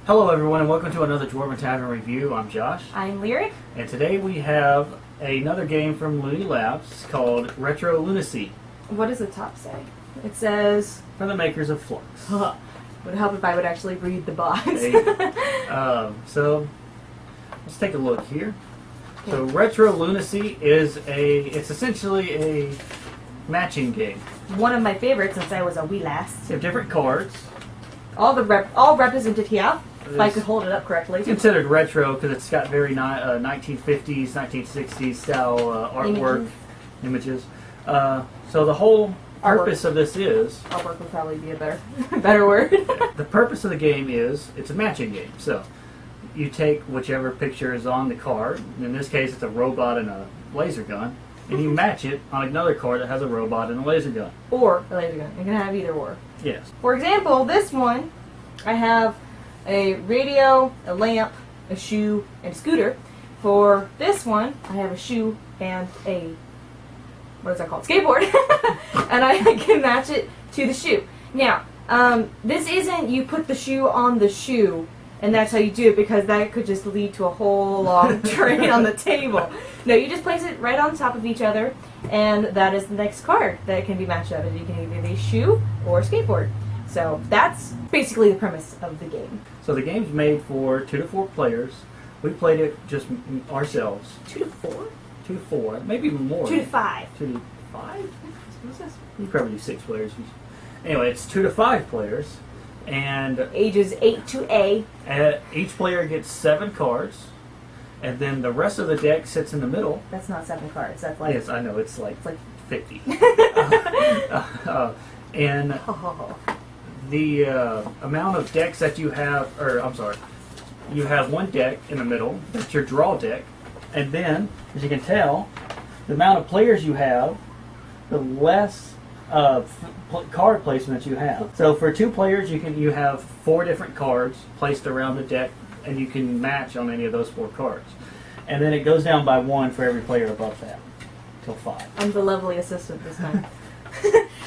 Hello everyone and welcome to another Dwarven Tavern review. I'm Josh. I'm Lyric. And today we have another game from Looney Labs called Retro Loonacy. What does the top say? It says... From the makers of Fluxx. Would help if I would actually read the box. So, let's take a look here. Okay. So Retro Loonacy is it's essentially a matching game. One of my favorites since I was a wee lass. You have different cards. All represented here. If I could hold it up correctly. It's considered retro because it's got very 1950s, 1960s style artwork, images. So the whole purpose of this is... Artwork would probably be a better word. The purpose of the game is, it's a matching game. So you take whichever picture is on the card. In this case, it's a robot and a laser gun. And you match it on another card that has a robot and a laser gun. Or a laser gun. You can have either or. Yes. For example, this one, I have a radio, a lamp, a shoe, and a scooter. For this one, I have a shoe and a, what is that called? Skateboard. And I can match it to the shoe. Now, this isn't you put the shoe on the shoe and that's how you do it, because that could just lead to a whole long train on the table. No, you just place it right on top of each other, and that is the next card that can be matched up. And you can either be a shoe or a skateboard. So that's basically the premise of the game. So the game's made for 2 to 4 players. We played it just ourselves. 2 to 4? 2 to 4, maybe even more. 2 to 5. 2 to 5? What's this? You probably do 6 players. Anyway, it's 2 to 5 players, and ages 8 to A. Each player gets 7 cards, and then the rest of the deck sits in the middle. That's not 7 cards. That's like... Yes, I know. It's like 50. And the amount of decks that you have, you have one deck in the middle. That's your draw deck. And then, as you can tell, the amount of players you have, the less card placement that you have. So for 2 players, you have 4 different cards placed around the deck, and you can match on any of those 4 cards. And then it goes down by 1 for every player above that, till 5. I'm the lovely assistant this time.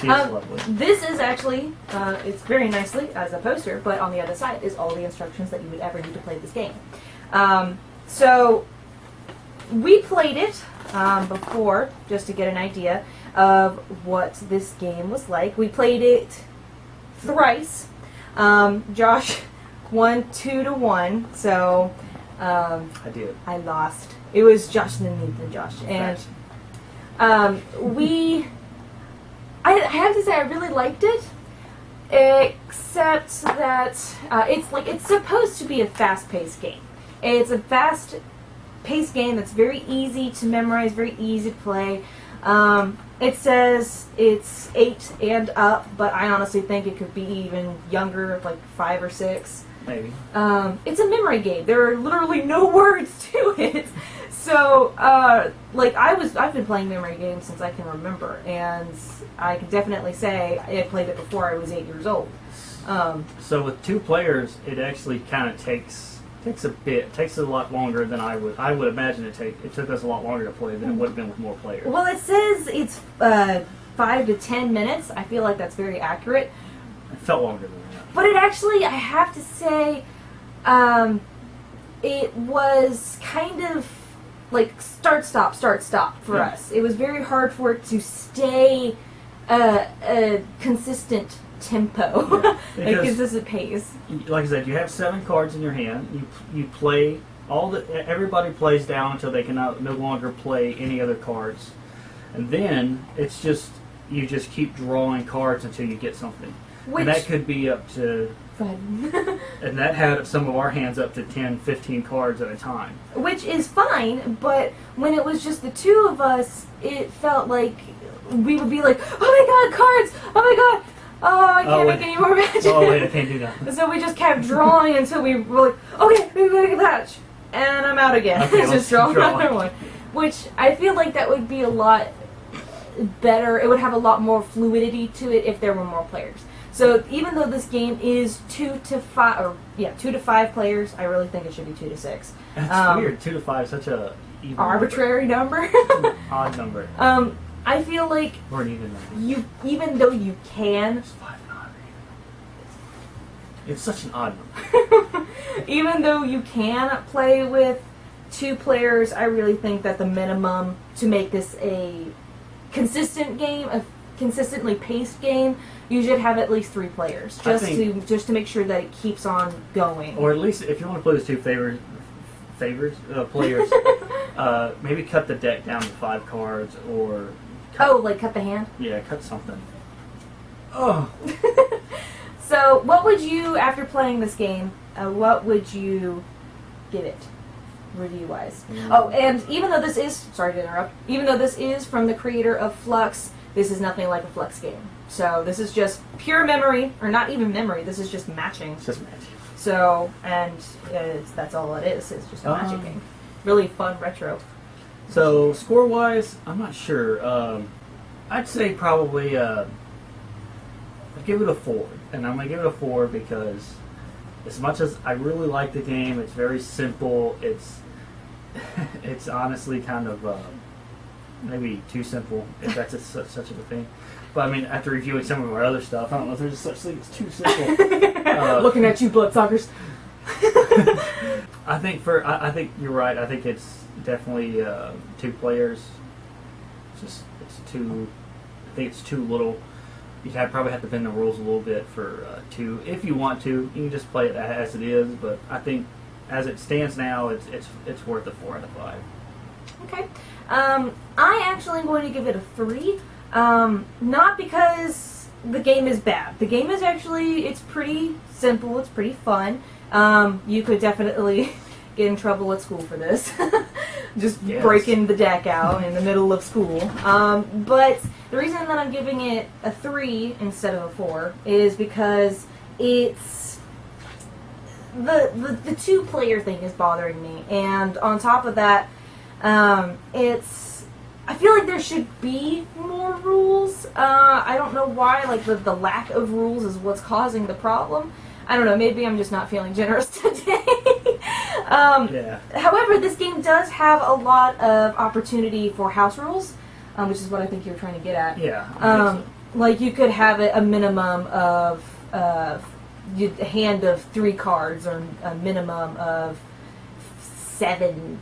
She's lovely. This is actually, it's very nicely as a poster, but on the other side is all the instructions that you would ever need to play this game. So we played it before, just to get an idea of what this game was like. We played it thrice. Josh won 2 to 1, so I did. I lost. It was Josh and Nathan Josh. And I have to say I really liked it, except that it's supposed to be a fast-paced game. It's a fast-paced game that's very easy to memorize, very easy to play. It says it's 8 and up, but I honestly think it could be even younger, like 5 or 6. Maybe. It's a memory game. There are literally no words to it. So, I've been playing memory games since I can remember, and I can definitely say I played it before I was 8 years old. So with 2 players, it actually kind of takes a lot longer than I would imagine it took us a lot longer to play than it would have been with more players. Well, it says it's 5 to 10 minutes. I feel like that's very accurate. It felt longer than that. But it actually, I have to say, it was kind of like start, stop for us. It was very hard for it to stay a consistent tempo, a consistent pace. Like I said, you have 7 cards in your hand. You play everybody plays down until they can no longer play any other cards, and then it's just you just keep drawing cards until you get something. And that could be up to... Go ahead. And that had some of our hands up to 10, 15 cards at a time. Which is fine, but when it was just the 2 of us, it felt like we would be like, oh my god, cards! Oh my god! Oh, I can't make any more matches. Oh wait, I can't do that. So we just kept drawing until we were like, okay, we make a match. And I'm out again. Okay, just draw another one. Which I feel like that would be a lot better. It would have a lot more fluidity to it if there were more players. So even though this game is 2 to 5 players, I really think it should be 2 to 6. That's weird. 2 to 5 is such a arbitrary number. Odd number. I feel like or an even number. even though you can, It's 5 not It's such an odd number. Even though you can play with 2 players, I really think that the minimum to make this a consistent game, a consistently paced game, you should have at least 3 players, just to make sure that it keeps on going. Or at least if you want to play with 2 players, maybe cut the deck down to 5 cards, or cut the hand. Yeah, cut something. Oh. So, what would you, after playing this game, what would you give it, review-wise? Oh, and even though this is, sorry to interrupt, even though this is from the creator of Fluxx, this is nothing like a Fluxx game. So, this is just pure memory, or not even memory, this is just matching. It's just matching. So, and that's all it is, it's just a magic game. Really fun retro. So, score-wise, I'm not sure. I'd say probably, I'd give it a 4. And I'm going to give it a 4 because as much as I really like the game, it's very simple. It's honestly kind of maybe too simple, if that's such a thing. But I mean, after reviewing some of our other stuff, I don't know if there's such thing as too simple. Looking at you, Bloodsuckers. I think you're right. I think it's definitely 2 players. It's too. I think it's too little. You probably have to bend the rules a little bit for 2. If you want to, you can just play it as it is. But I think, as it stands now, it's worth a 4 out of 5. Okay. I actually am going to give it a 3. Not because the game is bad. The game is actually, it's pretty simple. It's pretty fun. You could definitely get in trouble at school for this. Just breaking the deck out in the middle of school. But the reason that I'm giving it a 3 instead of a 4 is because it's the 2-player thing is bothering me, and on top of that, I feel like there should be more rules. I don't know why. Like the lack of rules is what's causing the problem. I don't know, maybe I'm just not feeling generous today. However, this game does have a lot of opportunity for house rules, which is what I think you're trying to get at. Yeah. Like you could have a minimum of a hand of 3 cards, or a minimum of 17.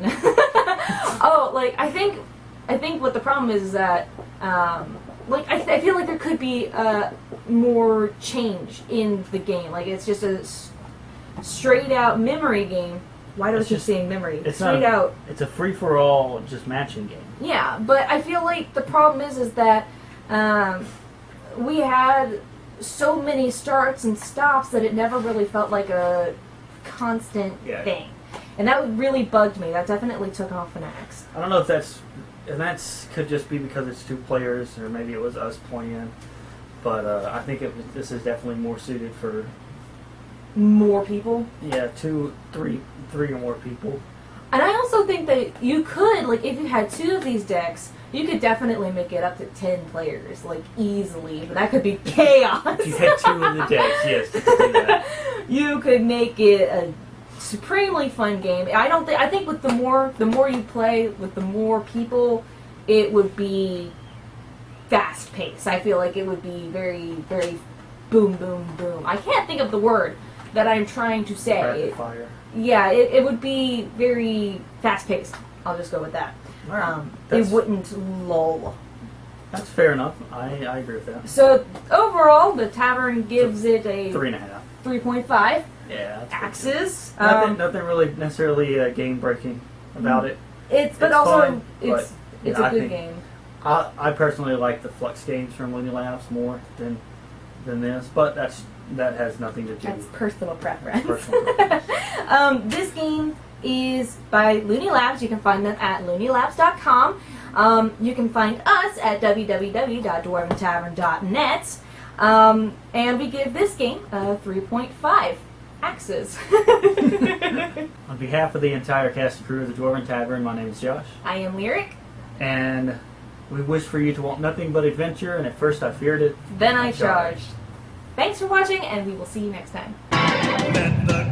I think what the problem is that I feel like there could be more change in the game. Like it's just a straight out memory game. Why do I keep saying memory? It's a free for all, just matching game. Yeah, but I feel like the problem is that we had so many starts and stops that it never really felt like a constant thing, and that really bugged me. That definitely took off an axe. I don't know if that's could just be because it's 2 players, or maybe it was us playing. But I think this is definitely more suited for more people. Yeah, 2, 3 or more people. And I also think that you could, like, if you had 2 of these decks, you could definitely make it up to 10 players, like, easily. But that could be chaos. If you had 2 of the decks, yes, you could do that. You could make it a supremely fun game. I think with the more you play with the more people, it would be fast paced. I feel like it would be very, very boom, boom, boom. I can't think of the word that I'm trying to say. Rapid fire. Yeah, it would be very fast paced. I'll just go with that. Right. It wouldn't lull. That's fair enough. I agree with that. So overall, the Tavern gives it a 3.5. 3.5. Yeah. Axes. Nothing really necessarily game breaking about it. It's a good game. I personally like the Fluxx games from Looney Labs more than this, but that has nothing to do. That's personal preference. This game is by Looney Labs. You can find them at looneylabs.com. You can find us at www.dwarventavern.net. And we give this game a 3.5 axes. On behalf of the entire cast and crew of the Dwarven Tavern, my name is Josh. I am Lyric. And we wish for you to want nothing but adventure, and at first I feared it. Then I charged. Thanks for watching, and we will see you next time. Let the